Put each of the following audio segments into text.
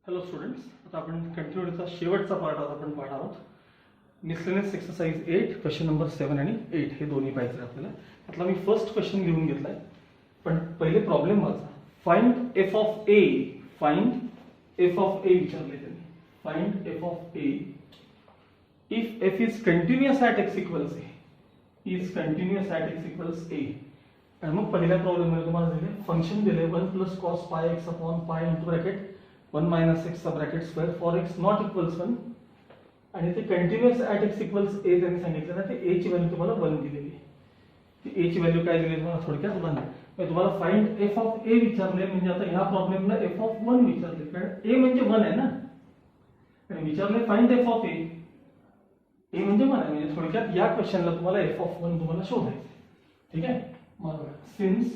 Hello students, आता आपण कंटिन्यूचा शेवटचा पार्ट आज आपण पाहणार आहोत. मिसलेनियस एक्सरसाइज 8 क्वेश्चन नंबर 7 आणि 8 हे दोन्ही पाहिजे आपल्याला. त्यातला मी फर्स्ट क्वेश्चन लिहून घेतलाय, पण पहिले प्रॉब्लेम वाचा. Find F of A. Find F of A विचारले त्यांनी. Find F of A if F is continuous at X equals A. Is continuous at X equals A. आणि मग पहिल्या प्रॉब्लेम मध्ये तुम्हाला दिले फंक्शन दिले 1 plus cos pi x upon pi into bracket 1 minus x sub bracket square for x not equals 1. आणि ते continuous at X equals ए त्यांनी सांगितलं ना, ते ए ची व्हॅल्यू तुम्हाला 1 दिलेली आहे. ती ए ची व्हॅल्यू काय दिली तुम्हाला थोडक्यात 1. म्हणजे तुम्हाला फाइंड एफ ऑफ ए विचारले, म्हणजे आता ह्या प्रॉब्लेमला एफ ऑफ 1 विचारले, कारण ए म्हणजे 1 आहे ना. आणि विचारले फाइंड एफ ऑफ ए. ए म्हणजे 1 आहे, म्हणजे थोडक्यात या क्वेश्चनला तुम्हाला एफ ऑफ 1 तुम्हाला शोधायचं. ठीक आहे. मग since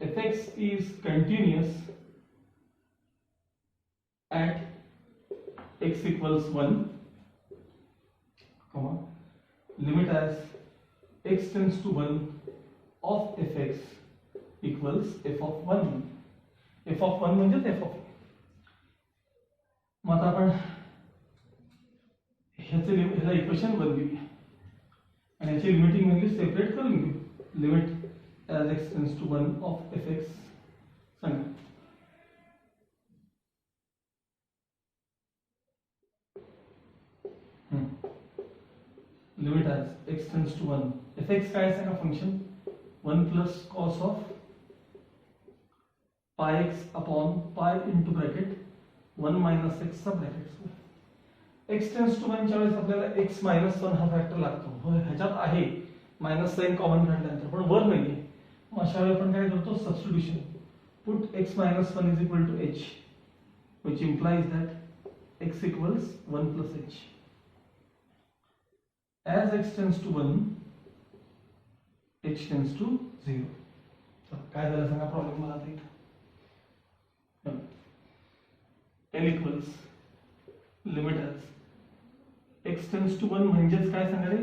F x is continuous at x equals 1, comma, limit as x tends to 1 of fx equals f of 1. f of 1 म्हणजे f of a. मग आता आपण ह्याला इक्वेशन बनवूया आणि याची लिमिटिंग व्हॅल्यू सेपरेट करून घेऊ. Limit as x tends to 1 of fx सांगा. Limit as x tends to 1 fx काय सांगा function 1 plus cos of pi x upon pi into bracket 1 minus x sub bracket. x tends to 1 च्या वेळेस आपल्याला x minus 1 हा factor लागतो. होय, ह्याच्यात आहे मायनस साइन कॉमन काढल्यानंतर, पण वर नाहीये. मग अशा वेळी आपण काय करतो substitution. Put x minus 1 is equal to h, which implies that x equals 1 plus h. As x tends to 1, h tends to 0. काय झालं सांगा प्रॉब्लेम मला आता इथं. l equals limit as x tends to 1 म्हणजेच काय सांगा रे,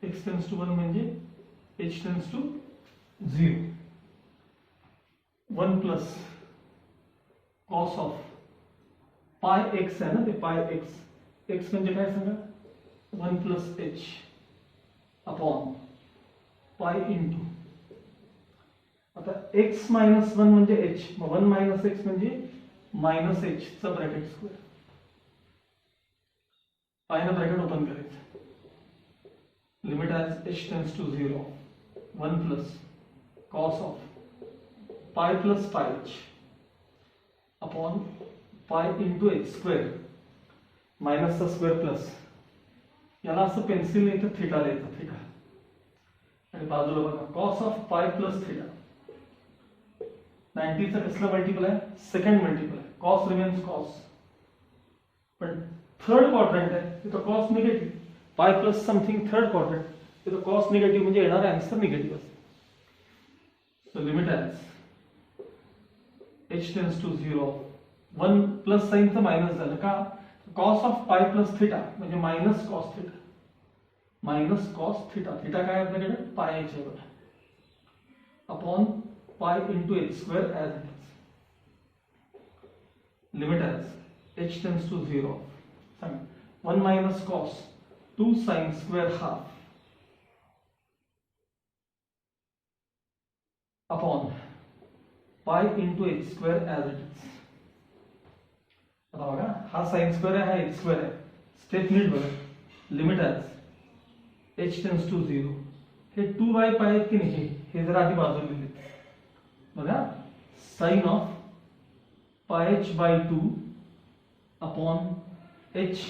x tends to 1 म्हणजे h tends to 0. 1 plus cos of pi x आहे ना, ते pi x. x म्हणजे काय सांगा 1 plus h upon pi into. आता x minus 1 म्हणजे h, मग 1 minus x म्हणजे minus h चा ब्रॅकेट स्क्वेअर. पाय ना ब्रॅकेट ओपन करायचं. Limit as h tends to 0 1 plus cos of pi plus pi h upon pi into h square minus चा square plus. याला असं पेन्सिल इथं थीटा लिहायचं, थीटा. आणि बाजूला बघा cos of pi plus theta. 90 चा कसला मल्टिपल आहे, सेकंड मल्टिपल आहे. कॉस रिमेन्स कॉस, पण थर्ड क्वाड्रंट आहे तिथं cos negative. Pi plus something third quadrant तिथं कॉस निगेटिव्ह, म्हणजे येणारा आन्सर निगेटिव्ह असेल. So limit as h tends to 0 1 plus साइनचं मायनस झालं का, cos of pi plus theta म्हणजे minus cos theta. Minus cos theta. Theta काय आपल्याकडे पाय एच आहे बघा, upon pi into H square as it is. Limit as H tends to 0 सांगा 1 minus cos 2 sine square half upon pi into H square as it is. आता बघा हा sine square आहे, हा एच स्क्वेअर आहे. Step नीट बघा. Limit as h tends to 0. हे 2y पाय आहेत की नाही, हे जर आधी बाजूला लिहिले बघा. साइन ऑफ पाय h बाय 2 अपॉन h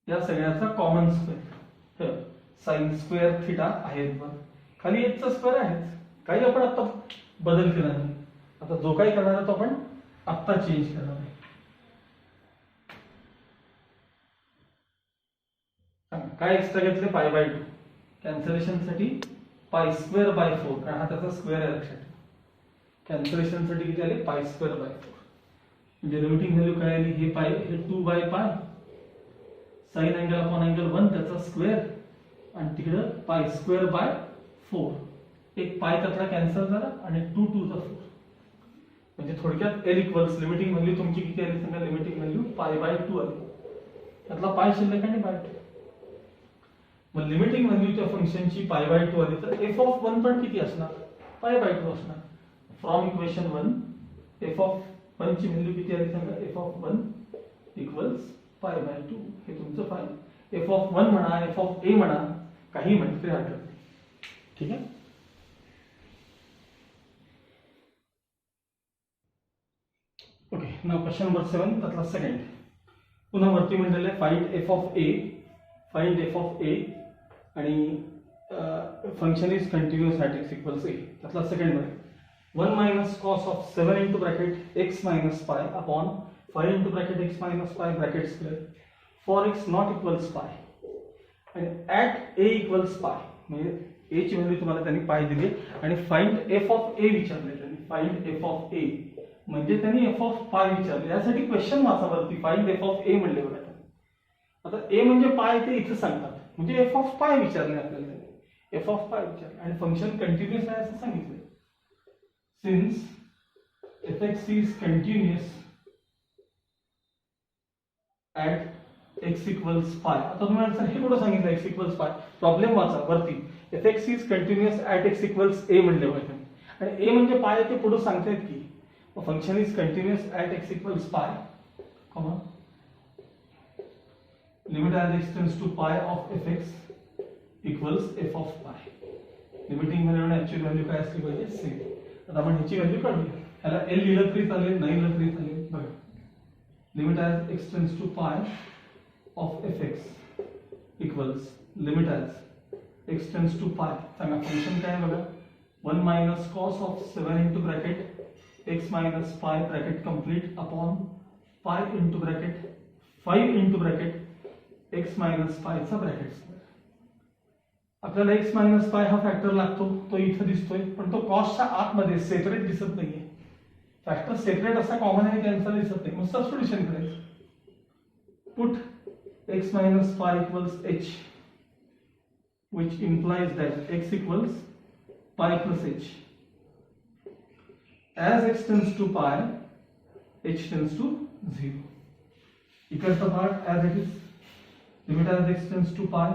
या सगळ्याचा common square. Sine square theta आहे बघ, खाली h चा स्क्वेअर आहे. काही आपण आता बदल केला नाही. आता जो काही करणार आहे तो आपण आत्ता चेंज करणार आहे. काय एक्स्ट्रा घेतले पाय बाय 2 कॅन्सलेशन साठी. पाय स्क्वेअर बाय 4, कारण हा त्याचा स्क्वेअर आहे लक्षात. कॅन्सलेशन साठी किती आले पाय स्क्वेअर बाय 4. म्हणजे लिमिटिंग व्हॅल्यू काय आली, हे पाय हे 2 बाय पाय साइन अँगल अपॉन अँगल 1 त्याचा स्क्वेअर आणि तिकडे पाय स्क्वेअर बाय 4. एक पाय त्यातला कॅन्सल झाला आणि 2 2 चा 4. म्हणजे थोडक्यात एल इक्वल्स लिमिटिंग व्हॅल्यू तुमची किती आली सांगा, लिमिटिंग व्हॅल्यू π/2 आली. त्यातला पाय शिल्लक आणि π2. मग लिमिटिंग व्हॅल्यूच्या फंक्शनची π/2 आली तर f(1) पण किती असणार, π/2 असणार. फ्रॉम इक्वेशन 1 f(1) ची व्हॅल्यू किती आली सांगा, f(1) इक्वल्स π/2. हे तुमचं फायनल. f(1) म्हणा, f(a) म्हणा, काही म्हटलं तरी हरकत नाही. ठीक आहे. ओके, नाव क्वेश्चन नंबर 7 त्यातला सेकंड. पुन्हा वरती म्हटलेलं आहे फाइंड f of a आणि function is continuous at x equals a. त्यातला सेकंड मध्ये 1 minus cos of 7 into bracket x minus pi upon 5 into bracket x minus pi bracket square for x not equals pi and at a equals pi. म्हणजे a ची value तुम्हाला त्यांनी पाय दिली आणि find f of a विचारले त्यांनी. Find f of a म्हणजे त्यांनी f of pi विचारले. यासाठी क्वेश्चन वाचावरती फाइंड f of a म्हणले बघा. आता a म्हणजे पाय ते इथे सांगतात, म्हणजे f of pi विचारले आपल्याला त्यांनी. f of pi विचारले आणि फंक्शन कंटिन्यूअस आहे असं सांगितलं. Since fx is continuous at x equals pi. आता तुम्हाला सर हे कुठं सांगितलं x equals pi? प्रॉब्लेम वाचा वरती. fx is continuous at x equals a म्हणले पाहिजे आणि a म्हणजे पाय ते पुढे सांगतायत की function is continuous at x equals pi, comma limit as x tends to pi of fx equals f of pi. Limiting value आणि ऍक्च्युअल व्हॅल्यू काय असली पाहिजे, सेम. आता आपण ह्याची व्हॅल्यू काढूया. ह्याला एल लिहिलं तरी चालेल, नाही लिहिलं तरी चालेल. बघा, limit as X tends to pi of F X equals limit as X tends to pi. सांगा फंक्शन काय आहे बघा, 1 minus cos of 7 into bracket x minus pi bracket complete upon pi into bracket 5 into bracket x minus pi चा bracket. आपल्याला x minus pi हा factor लागतो, तो इथे दिसतोय पण तो कॉसच्या आतमध्ये सेपरेट दिसत नाहीये. फॅक्टर सेपरेट असा कॉमन आहे कॅन्सल दिसत नाही. मग सबस्टिट्यूशन करायचं. Put x minus pi equals h which implies that x equals pi plus h. As x tends to pi, h tends to 0. इकडचा part as it is. Limit as x tends to pi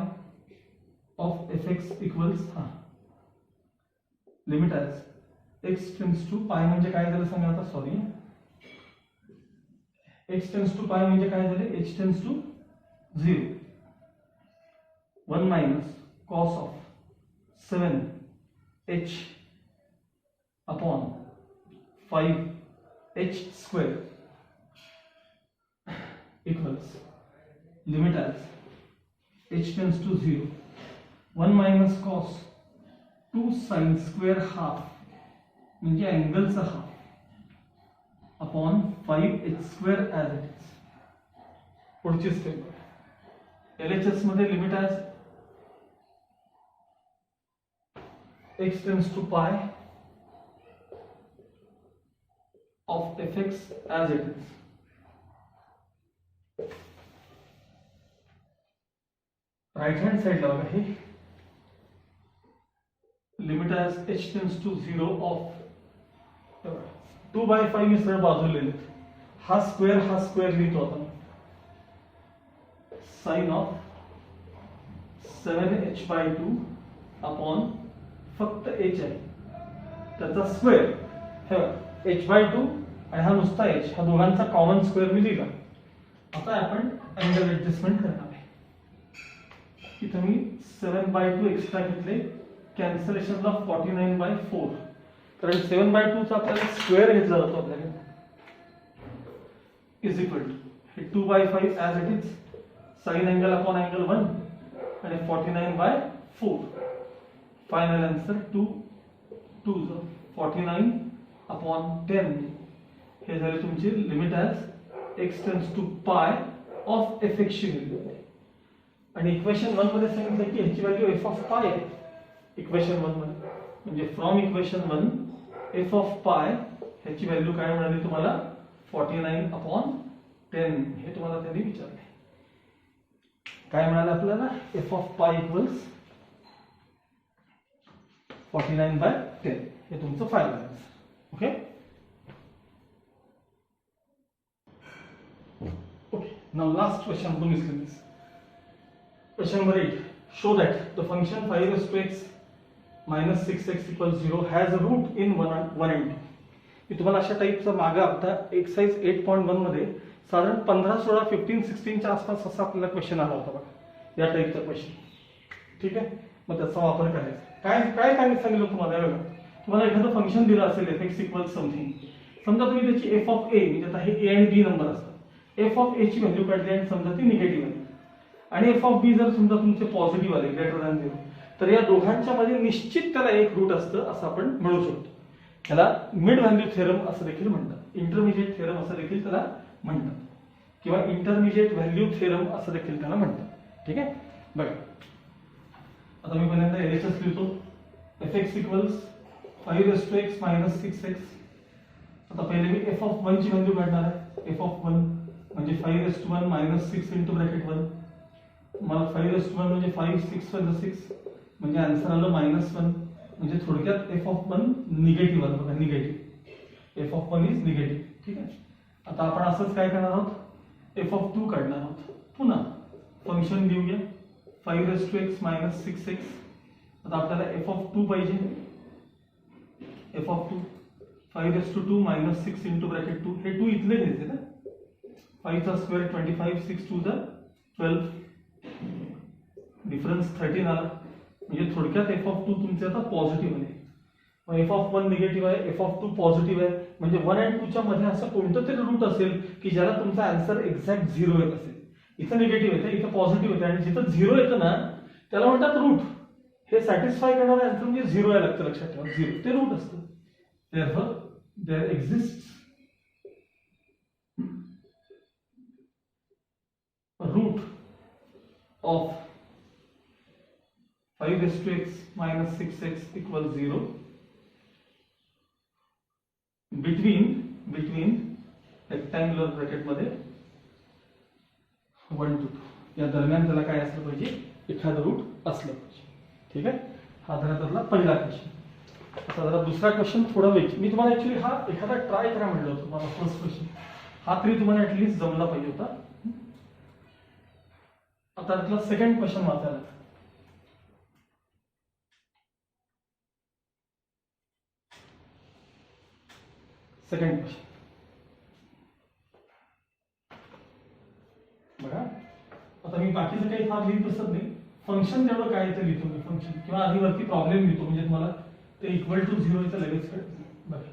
of fx equals limit as x tends to pi म्हणजे काय झालं सांगा आता, sorry, x tends to pi म्हणजे काय झाले, h tends to 0. 1 minus cos of 7 h upon 5 h square equals limit as h tends to 0. 1 minus cos 2 sin square half म्हणजे अँगलचा half upon 5h square as it is. पुढची step LHS मध्ये लिमिट as x tends to pi of fx as it is. Right hand साइडला बघा, हे limit as h tends to 0 of 2/5 मी सरळ बाजूला लिहिलेत. हा स्क्वेअर लिहितो आपण. साइन ऑफ 7h/2 अपॉन फक्त h आहे त्याचा स्क्वेअर. h/2 आणि हा नुसता h, हा दोघांचा कॉमन स्क्वेअर मी लिहिला. आता आपण अँगल ऍडजस्टमेंट करणार आहे. इथं मी 7/2 एक्स्ट्रा घेतले, कॅन्सलेशनला 49/4, कारण 7/2 चा आपल्याला स्क्वेअर घेतला जातो आपल्याला, is equal to 2/5 as it is, sine angle upon angle 1 आणि 49/4. Final answer 2 49 upon 10. हे झाले तुमचे limit as X tends to pi of F X ची व्हॅल्यू. आणि इक्वेशन 1 मध्ये सांगितलं की ह्याची व्हॅल्यू एफ ऑफ पाय आहे. इक्वेशन 1 मध्ये म्हणजे फ्रॉम इक्वेशन 1 एफ ऑफ पाय ह्याची व्हॅल्यू काय मिळाली तुम्हाला, 49/10. हे तुम्हाला त्यांनी विचारले. काय मिळालं आपल्याला, एफ ऑफ पाय इक्वल्स 49/10. हे तुमचं final answer. Okay. Now last question to miscellaneous. Question number 8. Show that the function 5x minus 6x equals 0 has a root in 1 and 2. मी तुम्हाला अशा टाईपचा मागे आता एक्सरसाइज 8.1 मध्ये साधारण 15, 16, 15, 16 च्या आसपास असा आपल्याला क्वेश्चन आला होता बघा, या टाईपचा क्वेश्चन. ठीक आहे, मग त्याचा वापर करायचा. काय काय सांगितलं तुम्हाला बघा, तुम्हाला एखादं फंक्शन दिलं असेल f(x = समथिंग), समजा तुम्ही त्याची f ऑफ a म्हणजे आता हे a आणि b नंबर असतात, f ऑफ a ची व्हॅल्यू काढली आणि समजा ती निगेटिव्ह आहे आणि f ऑफ b जर समजा तुमचे पॉझिटिव्ह आले ग्रेटर दॅन 0, तर या दोघांच्या मध्ये निश्चित त्याला एक रूट असतं असं आपण म्हणू शकतो. त्याला मिड व्हॅल्यू थेरम असं देखील म्हणतात, इंटरमिजिएट थेरम असं देखील त्याला म्हणतात, किंवा इंटरमिजिएट व्हॅल्यू थेरम असं देखील त्याला म्हणतात. ठीक आहे, बघा आता मी पहिल्यांदा LHS लिहितो. f(x = 5x minus 6x). आता पहिले मी f ऑफ 1 ची व्हॅल्यू काढणार आहे. f ऑफ 1 म्हणजे 5(1 minus 6) into bracket 1. मला 5(1) म्हणजे 5, 6 + 6 म्हणजे आन्सर आलं -1. म्हणजे थोडक्यात f ऑफ 1 निगेटिव्ह आलं बघा, negative. f of 1 is negative. ठीक आहे, आता आपण असंच काय करणार आहोत, f ऑफ 2 काढणार आहोत. पुन्हा फंक्शन लिहूया 5(x minus 6x). आता आपल्याला f ऑफ 2 पाहिजे. f of 2 5(2 minus 6) into bracket 2. हे 2 इथले घ्यायचे ना, 5 चा स्क्वेअर 25, 6 2 = 12, डिफरन्स 13 आला. म्हणजे थोडक्यात f ऑफ 2 तुमचे आता पॉझिटिव्ह आहे. मग f ऑफ 1 निगेटिव्ह आहे, f ऑफ 2 पॉझिटिव्ह आहे, म्हणजे 1 आणि 2 च्या मध्ये असं कोणतं तरी रूट असेल की ज्याला तुमचा आन्सर एक्झॅक्ट 0 येत असेल. इथं निगेटिव्ह येते, इथं पॉझिटिव्ह येते, आणि जिथं 0 येतं ना त्याला म्हणतात रूट. हे सॅटिस्फाय करणारं आन्सर म्हणजे 0 आहे, लागतं, लक्षात ठेवा. 0 ते रूट असतं. Therefore there exists a root of 5(x minus 6x = 0) between rectangular bracket मध्ये 1 to 2 या दरम्यान त्याला काय असलं पाहिजे, एखादं रूट असलं पाहिजे. ठीक आहे, हा झाला त्यातला पहिला क्वेश्चन. आता जरा दुसरा क्वेश्चन थोडा वेगळा. मी तुम्हाला ऍक्च्युली हा एखादा ट्राय करा म्हटलं होतं. मला फर्स्ट क्वेश्चन हा तरी तुम्हाला ऍटलीस्ट जमला पाहिजे होता. आता त्यातला सेकंड क्वेश्चन वाचायला. सेकंड क्वेश्चन बघा. आता मी बाकीचं काही फार लिहित बसत नाही, फंक्शन जेवढं काय ते लिहितो मी फंक्शन, किंवा आधी वरती प्रॉब्लेम लिहितो म्हणजे तुम्हाला ते = 0 इथं लगेच कळतं. बघा,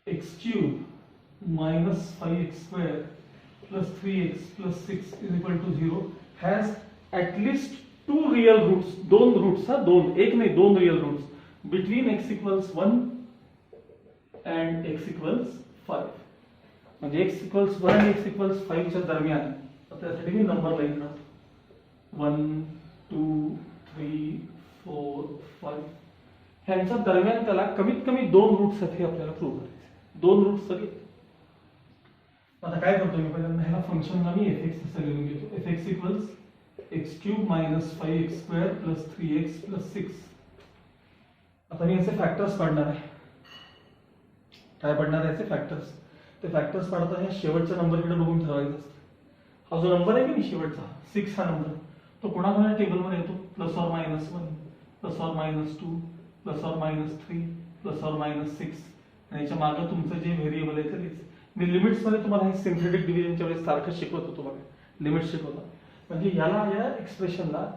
x³ minus 5x² plus 3x plus 6 = 0 has at least 2 real roots. 2 roots, हा 2, एक नाही 2 real roots between x = 1 and x = 5. म्हणजे x = 1 आणि x = 5 च्या दरम्यान. त्यासाठी मी नंबर लिहिणार 1 2 3 4 5. ह्यांच्या दरम्यान त्याला कमीत कमी 2 रूट्स आहेत हे आपल्याला प्रूव्ह करायचे. 2 रूट्स सगळे. आता काय करतो मी पहिल्यांदा ह्याला फंक्शनला मी f(x) असं लिहून घेतो. f(x) = x³ minus 5x² plus 3x plus 6. आता मी याचे फॅक्टर्स काढणार आहे. काय पडणार आहे याचे फॅक्टर्स? ते फॅक्टर्स काढताना शेवटच्या नंबरकडे बघून ठरवायचं असतं. हा जो नंबर आहे की नाही शेवटचा 6 हा नंबर, तो कोणाकोणा टेबलमध्ये येतो, +or -1 +or -2 +or -3 +or -6. आणि याच्या मागे तुमचं जे व्हेरिएबल आहे तेच. मी लिमिट्स मध्ये तुम्हाला हे सिंथेटिक डिव्हिजनच्या वेळेस सारखं शिकवत होतो बघा, लिमिट शिकवला. म्हणजे याला या एक्सप्रेशनला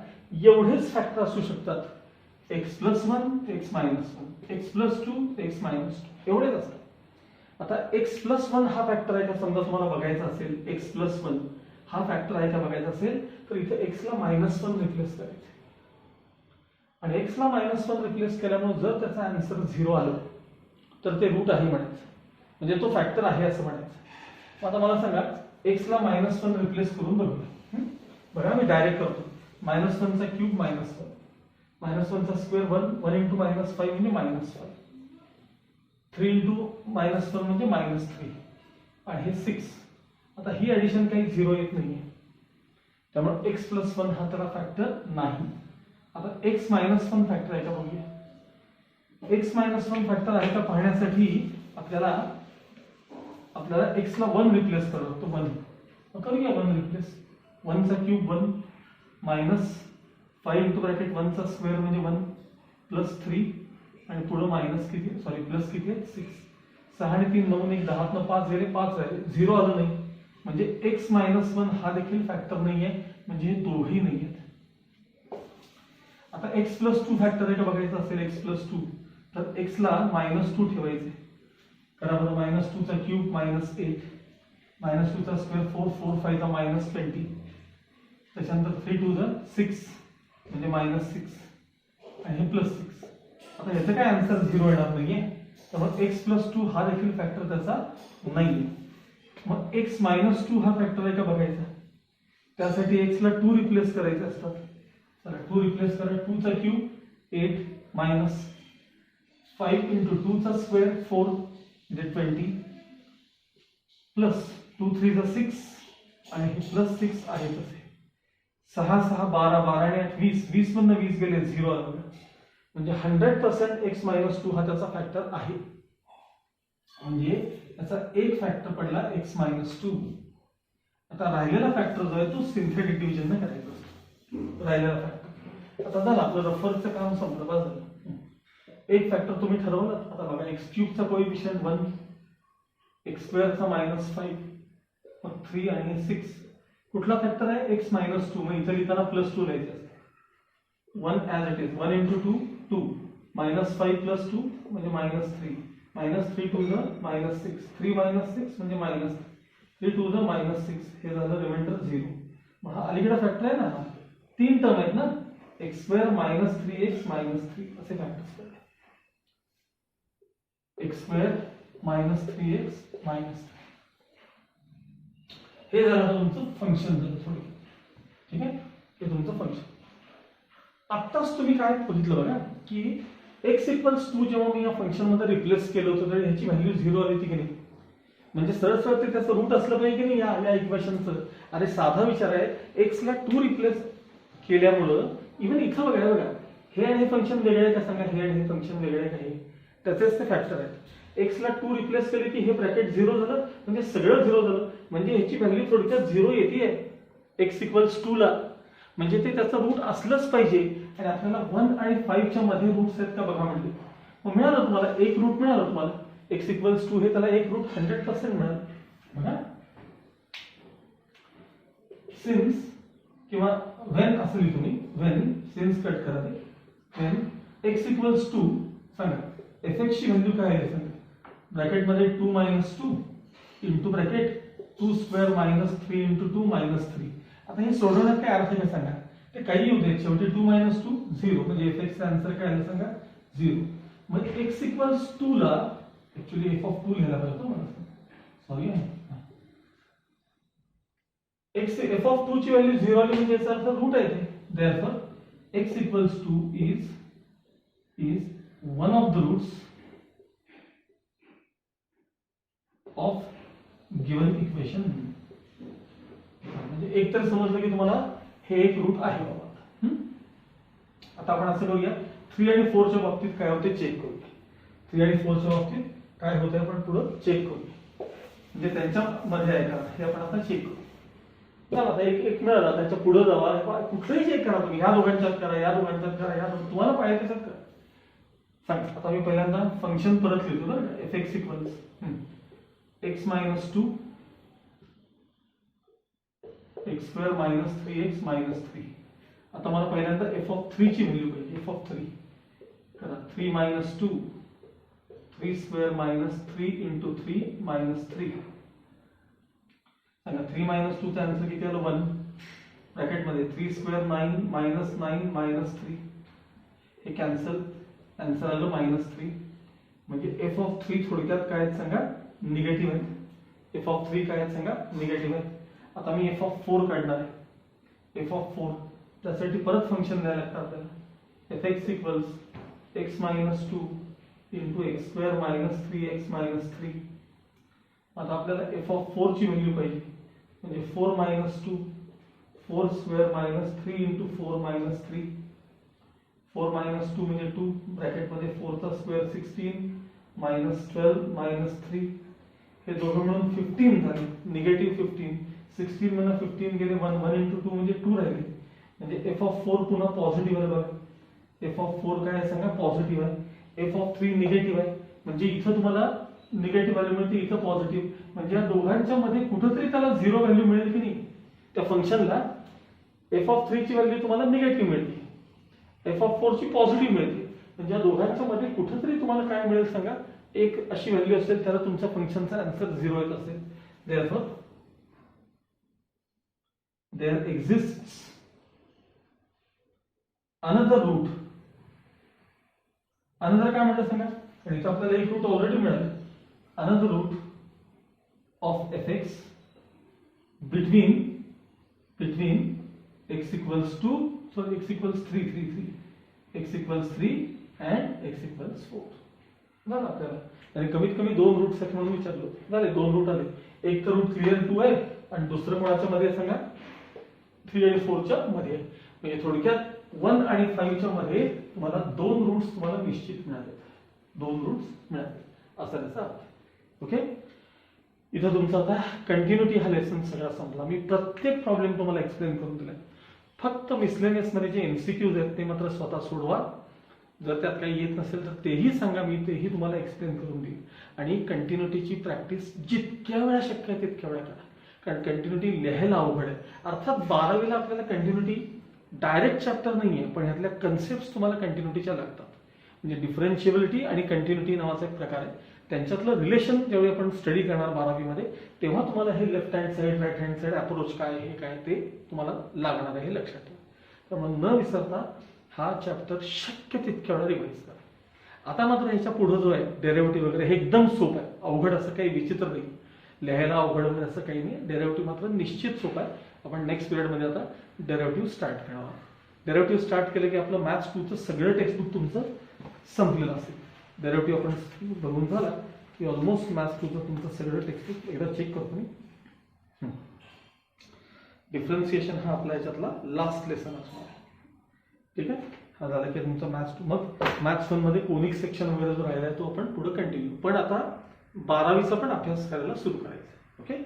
एवढेच फॅक्टर असू शकतात, x+1 x-1, x+2 x-2, एवढेच असतात. आता x+1 हा फॅक्टर आहे का समजा तुम्हाला बघायचा असेल, x+1 हा फॅक्टर आहे का बघायचा असेल तर इथे x ला -1 रिप्लेस करायचं. आणि x ला -1 रिप्लेस केल्यामुळे जर त्याचा आन्सर 0 आलं तर ते रूट आहे म्हणायचं, म्हणजे तो फॅक्टर आहे असं म्हणायचं. आता मला सांगा x ला -1 रिप्लेस करून बघूया. बघा मी डायरेक्ट करतो. -1 चा क्यूब -1, -1 चा स्क्वेअर 1, 1 × -5 म्हणजे -5, 3 × -1 म्हणजे -3, आणि हे 6. आता ही ऍडिशन काही 0 येत नाहीये, त्यामुळे x+1 हा त्याला फॅक्टर नाही. आता x-1 फॅक्टर आहे का बघूया. x-1 फॅक्टर आहे का पाहण्यासाठी आपल्याला आपल्याला x ला 1 रिप्लेस करावं लागतं 1. करूया 1 रिप्लेस. 1 चा क्यूब 1 मायनस 5 इंटू ब्रॅकेट 1 चा स्क्वेअर म्हणजे 1 प्लस 3 आणि पुढं मायनस किती सॉरी प्लस किती आहे 6. 6 आणि 3 9 1 10 न 5 गेले 5 राहिले 0 आलं नाही म्हणजे x मायनस 1 हा देखील फॅक्टर नाही आहे म्हणजे हे दोघेही नाही आहेत. आता x प्लस 2 फॅक्टर आहे का बघायचं असेल x प्लस 2 तर x ला -2 ठेवायचे. करा बरं -2 चा क्यूब -8 -2 चा स्क्वेअर 4 4 5 चा -20 त्याच्यानंतर 3 2 चा 6 म्हणजे -6 आणि हे +6. आता याचं काय आन्सर 0 येणार नाहीये त्यामुळे x प्लस 2 हा देखील फॅक्टर त्याचा नाहीये. मग x -2 हा फॅक्टर आहे का बघायचा. त्यासाठी x ला 2 रिप्लेस करायचे असतात. चला 2 रिप्लेस करा. 2 चा क्यूब 8 मायनस 5 इंटू 2 चा स्क्वेअर 4 म्हणजे 20 प्लस 2 3 चा 6 आणि हे प्लस 6 आहे तसे 6 6 12 12 आणि 8 20 20 मधनं 20 गेले 0 आलं म्हणजे 100% x -2 हा त्याचा फॅक्टर आहे. म्हणजे याचा एक फॅक्टर पडला x -2. आता राहिलेला फॅक्टर जो आहे तो सिंथेटिक डिव्हिजन ने करायचा असतो. राहिलेला फॅक्टर आता झालं आपलं रफरचं काम संपलं झालं. एक फॅक्टर तुम्ही ठरवलं. आता बघा x क्यूब चा कोएफिशियंट 1 x स्क्वेअर चा -5 मग 3 आणि 6 कुठला फॅक्टर आहे x -2 मग इथे लिहिताना +2 लिहायचे असते. 1 ॲज इट इज 1 इंटू 2 2 -5 + 2 म्हणजे -3 -3 टू द -6 3 -6 म्हणजे -3 टू द -6 हे झालं रिमाइंडर 0. मग हा अलीकडे फॅक्टर आहे ना 3 टर्म आहेत ना x स्क्वेअर -3x -3 असे फॅक्टर्स आहेत. x स्क्वेअर -3x -3 हे झालं तुमचं फंक्शन झालं थोडं. ठीक आहे हे तुमचं फंक्शन. आत्ताच तुम्ही काय बघितलं बघा की x = 2 जेव्हा मी या फंक्शन मध्ये रिप्लेस केलं होतं तर ह्याची व्हॅल्यू 0 आली होती की नाही. म्हणजे सरळ सरळ ते त्याचं रूट असलं पाहिजे की नाही या इक्वेशनचं. अरे साधा विचार आहे x ला 2 रिप्लेस केल्यामुळं इव्हन इथं बघा बघा हे आणि हे फंक्शन वेगळे आहे का सांगा. हे आणि हे फंक्शन वेगळे आहे का हे त्याचेच ते फॅक्टर आहेत. x ला 2 रिप्लेस केले की हे ब्रॅकेट 0 झालं म्हणजे सगळं 0 झालं म्हणजे ह्याची व्हॅल्यू थोडक्यात 0 येते x = 2 ला म्हणजे ते त्याचं रूट असलंच पाहिजे. आणि आपल्याला 1 आणि 5 च्या मध्ये रूट्स आहेत का बघा म्हणजे मग मिळालं तुम्हाला एक रूट मिळालं तुम्हाला x = 2 हे त्याला एक रूट 100% मिळालं बघा. सिन्स किंवा व्हेन असं लिहितो मी व्हेन सिन्स कट करा ते व्हेन x = 2 सांगा fx ची व्हॅल्यू काय आहे सांगा. ब्रॅकेट मध्ये 2 - 2 इंटू ब्रॅकेट 2 स्क्वेअर -3 इंटू 2 -3. आता हे सोडवण्यात काय अर्थ आहे सांगा. ते काही येऊ दे शेवटी 2 - 2 0 म्हणजे fx चा आन्सर काय आहे सांगा 0. मग x = 2 ला ऍक्च्युअली f(2) लिहायला पाहिजे होतं मला सॉरी x f(2) ची व्हॅल्यू 0 आली म्हणजे याचा अर्थ रूट आहे ते. Therefore x = 2 is one of the roots of given equation. म्हणजे एक तर समजलं की तुम्हाला हे एक रूट आहे बाबा. आता आपण असं करूया 3 आणि 4 च्या बाबतीत काय होते चेक करूया. 3 आणि 4 च्या बाबतीत काय होतंय आपण पुढे चेक करूया. म्हणजे त्यांच्या मध्ये आहे का हे आपण आता चेक करू. चला आता एक मिळाला त्याच्या पुढे जावा कुठलंही चेक करा तुम्ही ह्या दोघांच्यात करा या दोघांच्यात करा या तुम्हाला पाहिजे त्याच्यात करा. सांगा आता मी पहिल्यांदा फंक्शन परत लिहितो बरं fx = x -2 x square -3x -3. आता मला पहिल्यांदा f(3) ची व्हॅल्यू पाहिजे. f(3) करा 3 - 2 3 स्क्वेअर -3 इंटू 3 -3 सांगा 3 - 2 चा आन्सर किती आलं 1 ब्रॅकेट मध्ये 3 स्क्वेअर 9 -9 -3 हे कॅन्सल आन्सर आलं -3. म्हणजे f(3) थोडक्यात काय आहे सांगा निगेटिव्ह आहे. f(3) काय आहे सांगा निगेटिव्ह आहे. आता मी f(4) काढणार आहे. f(4) त्यासाठी परत फंक्शन द्यायला लागतं आपल्याला. fx = x -2 into x square -3x -3. आता आपल्याला f(4) ची व्हॅल्यू पाहिजे म्हणजे 4 - 2 4 स्क्वेअर -3 इंटू 4 -3 4 - 2 म्हणजे 2 ब्रॅकेट मध्ये 4 चा स्क्वेअर 16 -12 -3 हे दोघं मिळून 15 झाले, निगेटिव्ह 15. 16 मधनं 15 गेले, 1 into 2 म्हणजे 2 राहिले. म्हणजे एफ ऑफ 4 पुन्हा पॉझिटिव्ह आहे बघा. एफ ऑफ 4 काय आहे सांगा, पॉझिटिव्ह आहे. एफ ऑफ 3 निगेटिव्ह आहे, म्हणजे इथं तुम्हाला निगेटिव्ह व्हॅल्यू मिळते, इथं पॉझिटिव्ह. म्हणजे या दोघांच्या मध्ये कुठेतरी त्याला 0 व्हॅल्यू मिळेल की नाही. त्या फंक्शनला एफ ऑफ 3 ची व्हॅल्यू तुम्हाला निगेटिव्ह मिळते, एफ ऑफ 4 ची पॉझिटिव्ह मिळते. म्हणजे या दोघांच्या मध्ये कुठेतरी तुम्हाला काय मिळेल सांगा, एक अशी व्हॅल्यू असेल त्याला तुमच्या फंक्शनचा आन्सर 0 येत असेल. Therefore there exists another root. Another काय म्हणतात सांगा, आणि इथं आपल्याला एक रूट ऑलरेडी मिळालं. Another root of F X between x equals 2, sorry x equals 3 x equals 3 and x equals 4. झालं आपल्याला. आणि कमीत कमी 2 रूट्स आहेत म्हणून विचारलो. झाले 2 रूट आले. एक तर रूट 3 and 2 आहे, आणि दुसरं कोणाच्या मध्ये आहे सांगा, 3 and 4 च्या मध्ये आहे. म्हणजे थोडक्यात 1 आणि 5 च्या मध्ये तुम्हाला 2 रूट्स तुम्हाला निश्चित मिळाले, 2 रूट्स मिळाले, असा त्याचा अर्थ. ओके, इथं तुमचा आता कंटिन्युटी हा लेसन सगळा संपला. मी प्रत्येक प्रॉब्लेम तुम्हाला एक्सप्लेन करून दिला. फक्त मिसलेनियस मध्ये जे एमसीक्यूज आहेत ते मात्र स्वतः सोडवा. जर त्यात काही येत नसेल तर तेही सांगा, मी तेही तुम्हाला एक्सप्लेन करून देईन. आणि कंटिन्युटीची प्रॅक्टिस जितक्या वेळा शक्य आहे तितक्या वेळा करा, कारण कंटिन्युटी लिहायला अवघड आहे. अर्थात 12वीला आपल्याला कंटिन्युटी डायरेक्ट चॅप्टर नाहीये, पण ह्यातल्या कन्सेप्ट तुम्हाला कंटिन्युटीच्या लागतात. म्हणजे डिफरन्शिएबिलिटी आणि कंटिन्युटी नावाचा एक प्रकार आहे, त्यांच्यातलं रिलेशन जेव्हा आपण स्टडी करणार 12वीमध्ये, तेव्हा तुम्हाला हे left hand side right hand side approach काय हे काय ते तुम्हाला लागणार आहे, हे लक्षात ठेवा. त्यामुळे न विसरता हा चॅप्टर शक्य तितक्या वेळा रिवाइज करा. आता मात्र ह्याच्या पुढे जो आहे डेरिव्हेटिव्ह वगैरे, हे एकदम सोपं आहे, अवघड असं काही विचित्र नाही, लिहायला अवघड वगैरे असं काही नाही. डेरिव्हेटिव्ह मात्र निश्चित सोपं आहे. आपण नेक्स्ट पिरियडमध्ये आता डेरिव्हेटिव्ह स्टार्ट करणार आहोत. डेरिव्हेटिव्ह स्टार्ट केलं की आपलं मॅथ्स 2चं सगळं टेक्स्टबुक तुमचं संपलेलं असेल. डेरिव्हेटिव्ह आपण बघून झाला की ऑलमोस्ट मॅथ्स 2चं तुमचं सगळं टेक्स्टबुक एकदा चेक करतो मी. डिफरन्सिएशन हा आपला याच्यातला लास्ट लेसन असणार आहे. ठीक आहे, हा झाला की तुमचा मॅथ्स 2. मग मॅथ्स 1 मध्ये कोनिक सेक्शन वगैरे जो राहिला आहे तो आपण पुढे कंटिन्यू. पण आता 12वीचा पण अभ्यास करायला सुरू करायचा. ओके.